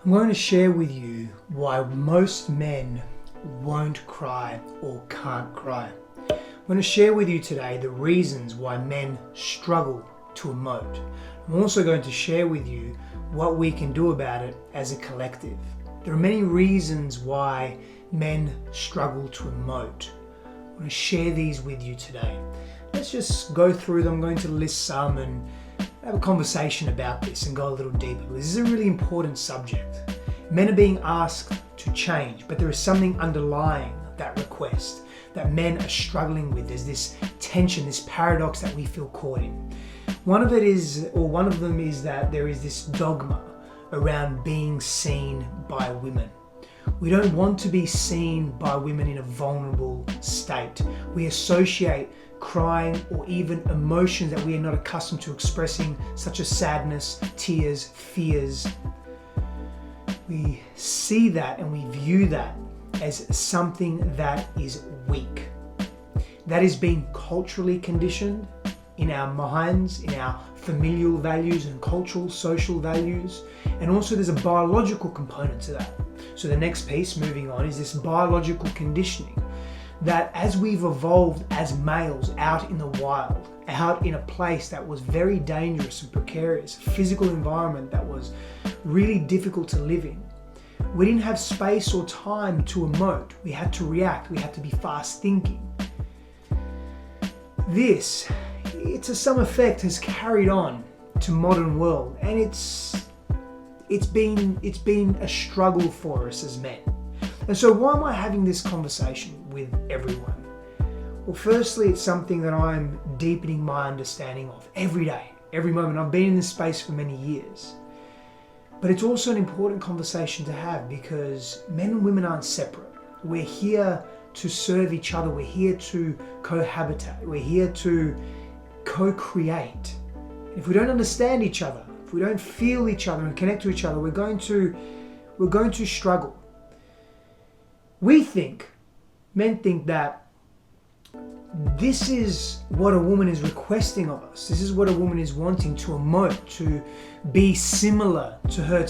I'm going to share with you why most men won't cry or can't cry. I'm going to share with you today the reasons why men struggle to emote. I'm also going to share with you what we can do about it as a collective. There are many reasons why men struggle to emote. I'm going to share these with you today. Let's just go through them. I'm going to list some and have a conversation about this and go a little deeper. This is a really important subject. Men are being asked to change, but there is something underlying that request that men are struggling with. There's this tension, this paradox that we feel caught in. One of them is that there is this dogma around being seen by women. We don't want to be seen by women in a vulnerable state. We associate crying or even emotions that we are not accustomed to expressing, such as sadness, tears, fears. We see that and we view that as something that is weak. That is being culturally conditioned in our minds, in our familial values and cultural, social values. And also there's a biological component to that. So the next piece, moving on, is this biological conditioning that as we've evolved as males out in the wild, out in a place that was very dangerous and precarious, a physical environment that was really difficult to live in, we didn't have space or time to emote. We had to react. We had to be fast thinking. This, to some effect, has carried on to modern world, and it's been a struggle for us as men. And so why am I having this conversation with everyone? Well, firstly, it's something that I'm deepening my understanding of every day, every moment. I've been in this space for many years. But it's also an important conversation to have because men and women aren't separate. We're here to serve each other. We're here to cohabitate. We're here to co-create. If we don't understand each other, if we don't feel each other and connect to each other, we're going to struggle. Men think that this is what a woman is requesting of us. This is what a woman is wanting, to emote, to be similar to her,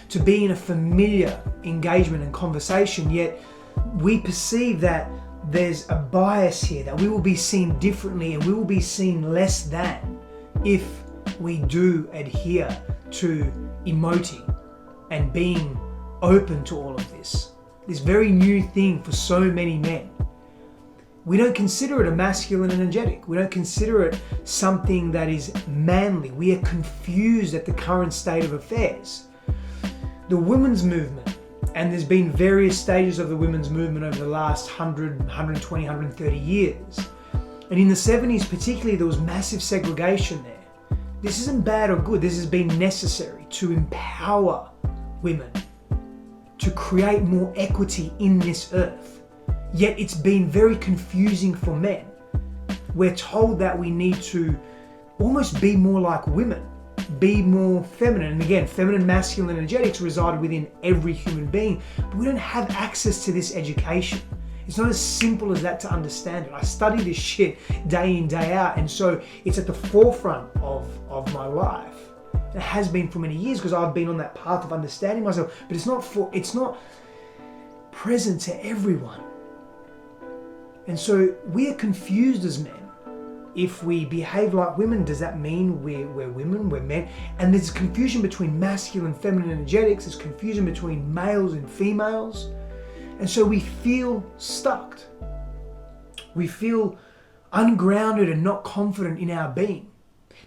to be in a familiar engagement and conversation. Yet we perceive that there's a bias here, that we will be seen differently and we will be seen less than if we do adhere to emoting and being open to all of this. This very new thing for so many men. We don't consider it a masculine energetic. We don't consider it something that is manly. We are confused at the current state of affairs. The women's movement, and there's been various stages of the women's movement over the last 100, 120, 130 years. And in the 70s particularly, there was massive segregation there. This isn't bad or good. This has been necessary to empower women, to create more equity in this earth. Yet it's been very confusing for men. We're told that we need to almost be more like women, be more feminine. And again, feminine, masculine energetics reside within every human being, but we don't have access to this education. It's not as simple as that to understand it. I study this shit day in, day out, and so it's at the forefront of my life. It has been for many years because I've been on that path of understanding myself, but it's not present to everyone. And so we are confused as men. If we behave like women, does that mean we're women, we're men? And there's confusion between masculine and feminine energetics. There's confusion between males and females. And so we feel stuck. We feel ungrounded and not confident in our being.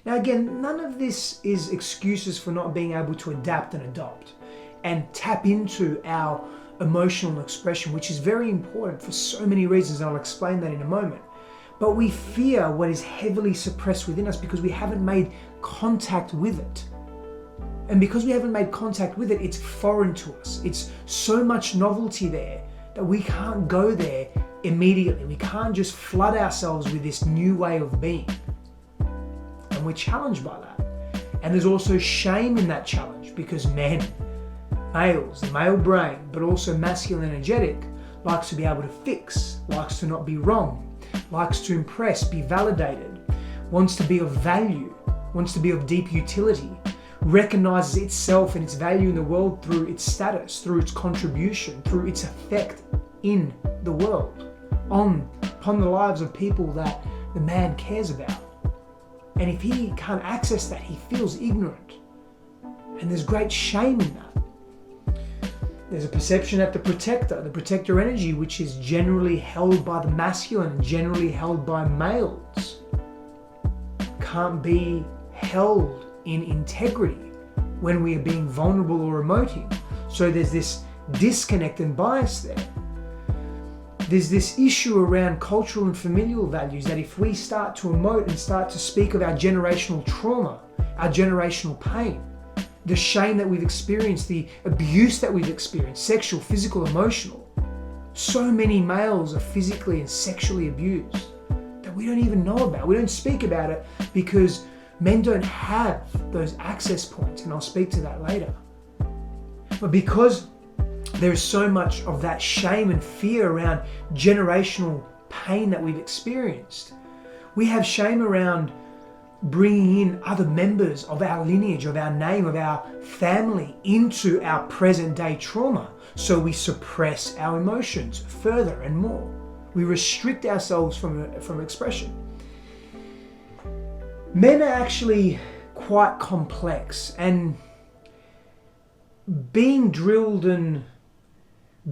Now again, none of this is excuses for not being able to adapt and adopt and tap into our emotional expression, which is very important for so many reasons, and I'll explain that in a moment. But we fear what is heavily suppressed within us because we haven't made contact with it. And because we haven't made contact with it, it's foreign to us. It's so much novelty there that we can't go there immediately. We can't just flood ourselves with this new way of being. And we're challenged by that. And there's also shame in that challenge because males, the male brain, but also masculine energetic, likes to be able to fix, likes to not be wrong, likes to impress, be validated, wants to be of value, wants to be of deep utility, recognizes itself and its value in the world through its status, through its contribution, through its effect in the world, upon the lives of people that the man cares about. And if he can't access that, he feels ignorant. And there's great shame in that. There's a perception that the protector energy, which is generally held by the masculine and generally held by males, can't be held in integrity when we are being vulnerable or emoting. So there's this disconnect and bias there. There's this issue around cultural and familial values that if we start to emote and start to speak of our generational trauma, our generational pain, the shame that we've experienced, the abuse that we've experienced, sexual, physical, emotional. So many males are physically and sexually abused that we don't even know about. We don't speak about it because men don't have those access points, and I'll speak to that later. But because there is so much of that shame and fear around generational pain that we've experienced, we have shame around bringing in other members of our lineage, of our name, of our family into our present day trauma. So we suppress our emotions further and more. We restrict ourselves from expression. Men are actually quite complex, and being drilled and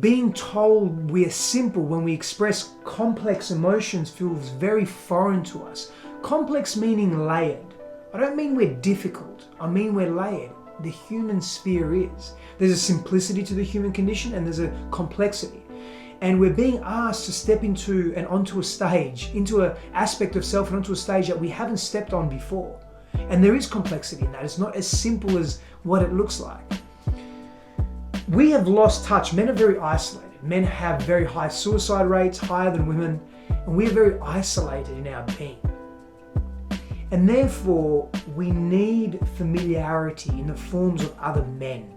being told we are simple when we express complex emotions feels very foreign to us. Complex meaning layered. I don't mean we're difficult, I mean we're layered. The human sphere is. There's a simplicity to the human condition and there's a complexity. And we're being asked to step into and onto a stage, into an aspect of self and onto a stage that we haven't stepped on before. And there is complexity in that. It's not as simple as what it looks like. We have lost touch. Men are very isolated. Men have very high suicide rates, higher than women, and we are very isolated in our being. And therefore, we need familiarity in the forms of other men.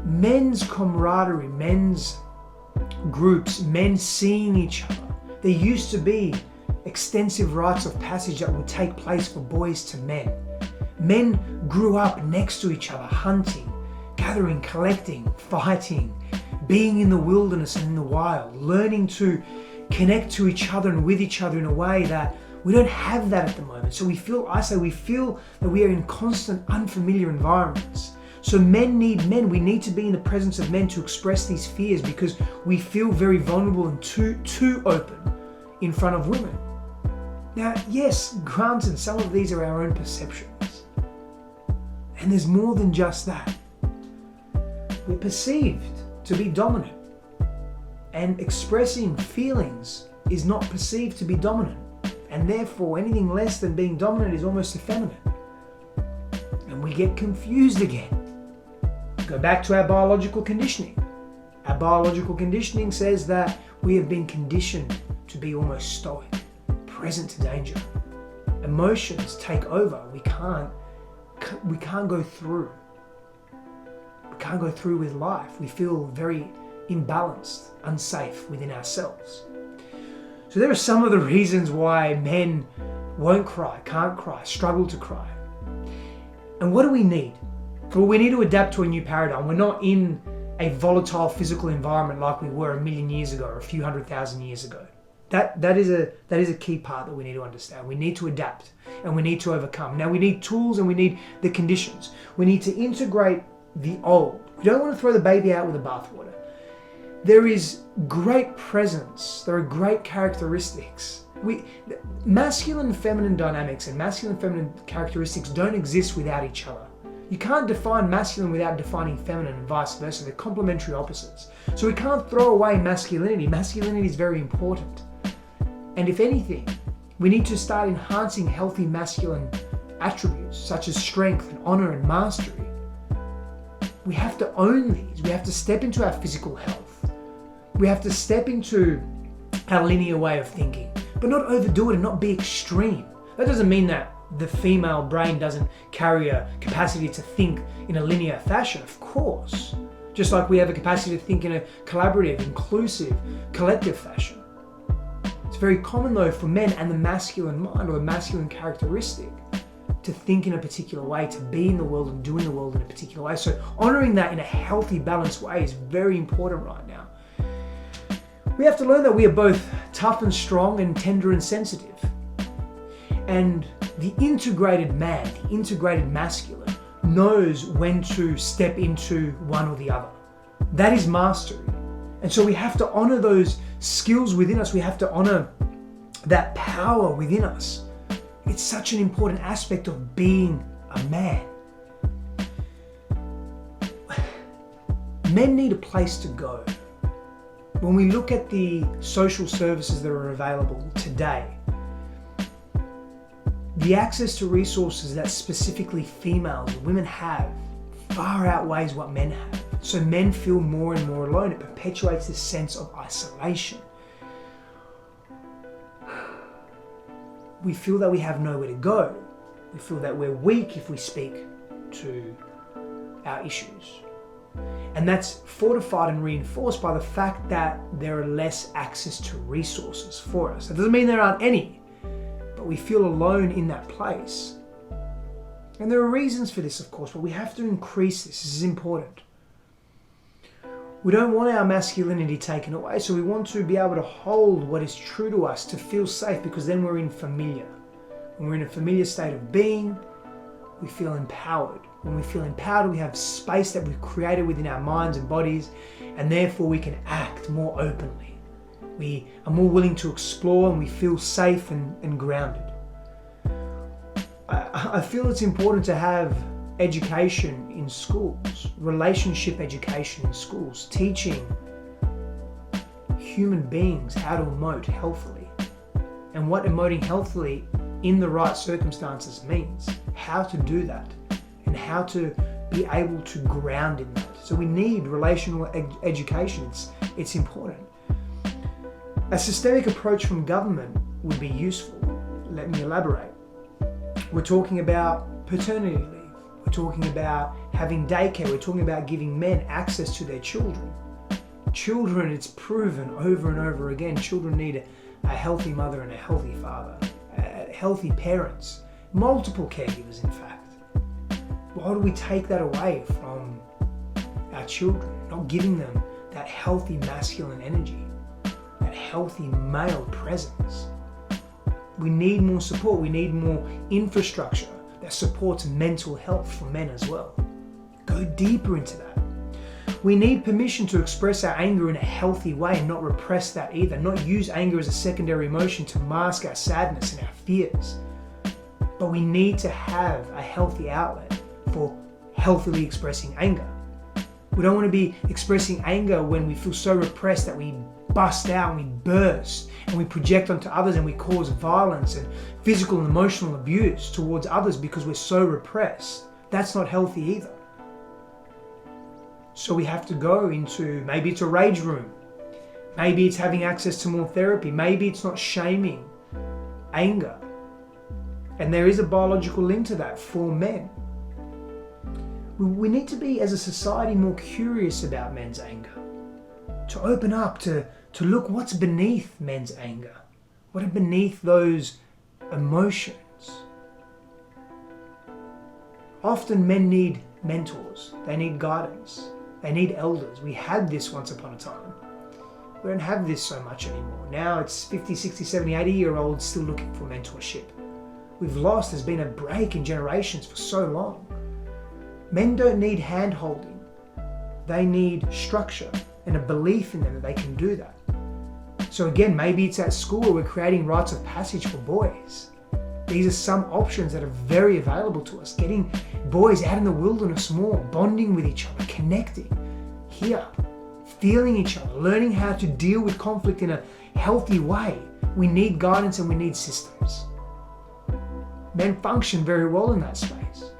Men's camaraderie, men's groups, men seeing each other. There used to be extensive rites of passage that would take place for boys to men. Men grew up next to each other, hunting, gathering, collecting, fighting, being in the wilderness and in the wild, learning to connect to each other and with each other in a way that we don't have that at the moment. So we feel isolated. We feel that we are in constant unfamiliar environments. So men need men. We need to be in the presence of men to express these fears because we feel very vulnerable and too open in front of women. Now, yes, granted, some of these are our own perceptions. And there's more than just that. We're perceived to be dominant. And expressing feelings is not perceived to be dominant. And therefore, anything less than being dominant is almost effeminate. And we get confused again. Go back to our biological conditioning. Our biological conditioning says that we have been conditioned to be almost stoic, present to danger. Emotions take over. We can't go through. We can't go through with life. We feel very imbalanced, unsafe within ourselves. So there are some of the reasons why men won't cry, can't cry, struggle to cry. And what do we need? Well, we need to adapt to a new paradigm. We're not in a volatile physical environment like we were 1,000,000 years ago or a few 100,000 years ago. That is a key part that we need to understand. We need to adapt and we need to overcome. Now we need tools and we need the conditions. We need to integrate the old. We don't want to throw the baby out with the bathwater. There is great presence. There are great characteristics. Masculine and feminine dynamics and masculine and feminine characteristics don't exist without each other. You can't define masculine without defining feminine and vice versa. They're complementary opposites. So we can't throw away masculinity. Masculinity is very important. And if anything, we need to start enhancing healthy masculine attributes such as strength and honor and mastery. We have to own these. We have to step into our physical health. We have to step into our linear way of thinking, but not overdo it and not be extreme. That doesn't mean that the female brain doesn't carry a capacity to think in a linear fashion, of course. Just like we have a capacity to think in a collaborative, inclusive, collective fashion. It's very common though for men and the masculine mind or the masculine characteristic to think in a particular way, to be in the world and do in the world in a particular way. So honoring that in a healthy, balanced way is very important right now. We have to learn that we are both tough and strong and tender and sensitive. And the integrated man, the integrated masculine, knows when to step into one or the other. That is mastery. And so we have to honor those skills within us. We have to honor that power within us. It's such an important aspect of being a man. Men need a place to go. When we look at the social services that are available today, the access to resources that specifically females and women have far outweighs what men have. So men feel more and more alone. It perpetuates this sense of isolation. We feel that we have nowhere to go. We feel that we're weak if we speak to our issues. And that's fortified and reinforced by the fact that there are less access to resources for us. That doesn't mean there aren't any, but we feel alone in that place. And there are reasons for this, of course, but we have to increase this. This is important. We don't want our masculinity taken away, so we want to be able to hold what is true to us, to feel safe, because then we're in familiar. When we're in a familiar state of being, we feel empowered. When we feel empowered, we have space that we've created within our minds and bodies, and therefore we can act more openly. We are more willing to explore, and we feel safe and grounded. I feel it's important to have education in schools, relationship education in schools, teaching human beings how to emote healthily and what emoting healthily in the right circumstances means, how to do that and how to be able to ground in that. So we need relational education. It's important. A systemic approach from government would be useful. Let me elaborate. We're talking about paternity leave. We're talking about having daycare. We're talking about giving men access to their children. Children, it's proven over and over again, children need a healthy mother and a healthy father, healthy parents, multiple caregivers in fact. Why do we take that away from our children? Not giving them that healthy masculine energy, that healthy male presence. We need more support. We need more infrastructure that supports mental health for men as well. Go deeper into that. We need permission to express our anger in a healthy way and not repress that either. Not use anger as a secondary emotion to mask our sadness and our fears. But we need to have a healthy outlet for healthily expressing anger. We don't want to be expressing anger when we feel so repressed that we bust out and we burst and we project onto others and we cause violence and physical and emotional abuse towards others because we're so repressed. That's not healthy either. So we have to go into, maybe it's a rage room, maybe it's having access to more therapy, maybe it's not shaming anger. And there is a biological link to that for men. We need to be, as a society, more curious about men's anger, to open up, to look what's beneath men's anger, what are beneath those emotions. Often men need mentors, they need guidance, they need elders. We had this once upon a time. We don't have this so much anymore. Now it's 50, 60, 70, 80-year-olds still looking for mentorship. We've lost, there's been a break in generations for so long. Men don't need hand-holding. They need structure and a belief in them that they can do that. So again, maybe it's at school where we're creating rites of passage for boys. These are some options that are very available to us. Getting boys out in the wilderness more, bonding with each other, connecting here, feeling each other, learning how to deal with conflict in a healthy way. We need guidance and we need systems. Men function very well in that space.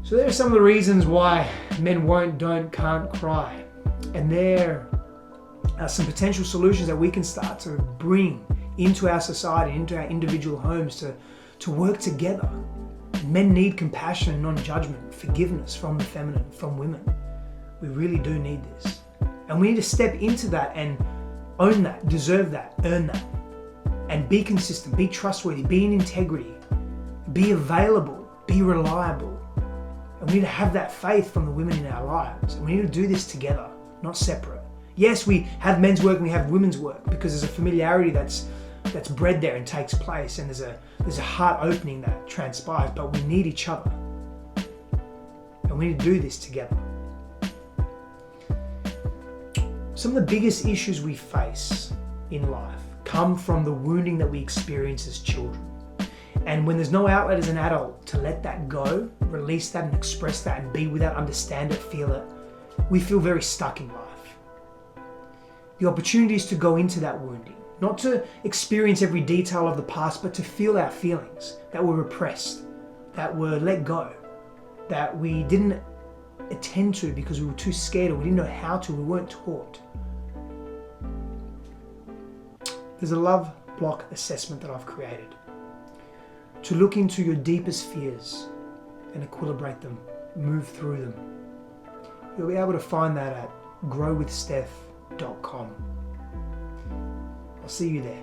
So there are some of the reasons why men won't, don't, can't cry. And there are some potential solutions that we can start to bring into our society, into our individual homes to work together. Men need compassion and non-judgment, forgiveness from the feminine, from women. We really do need this. And we need to step into that and own that, deserve that, earn that. And be consistent, be trustworthy, be in integrity be available, be reliable. And we need to have that faith from the women in our lives. And we need to do this together, not separate. Yes, we have men's work and we have women's work because there's a familiarity that's bred there and takes place, and there's a heart opening that transpires, but we need each other. And we need to do this together. Some of the biggest issues we face in life come from the wounding that we experience as children. And when there's no outlet as an adult to let that go, release that and express that and be with that, understand it, feel it, we feel very stuck in life. The opportunity is to go into that wounding, not to experience every detail of the past, but to feel our feelings that were repressed, that were let go, that we didn't attend to because we were too scared or we didn't know how to, we weren't taught. There's a love block assessment that I've created to look into your deepest fears and equilibrate them, move through them. You'll be able to find that at growwithsteph.com. I'll see you there.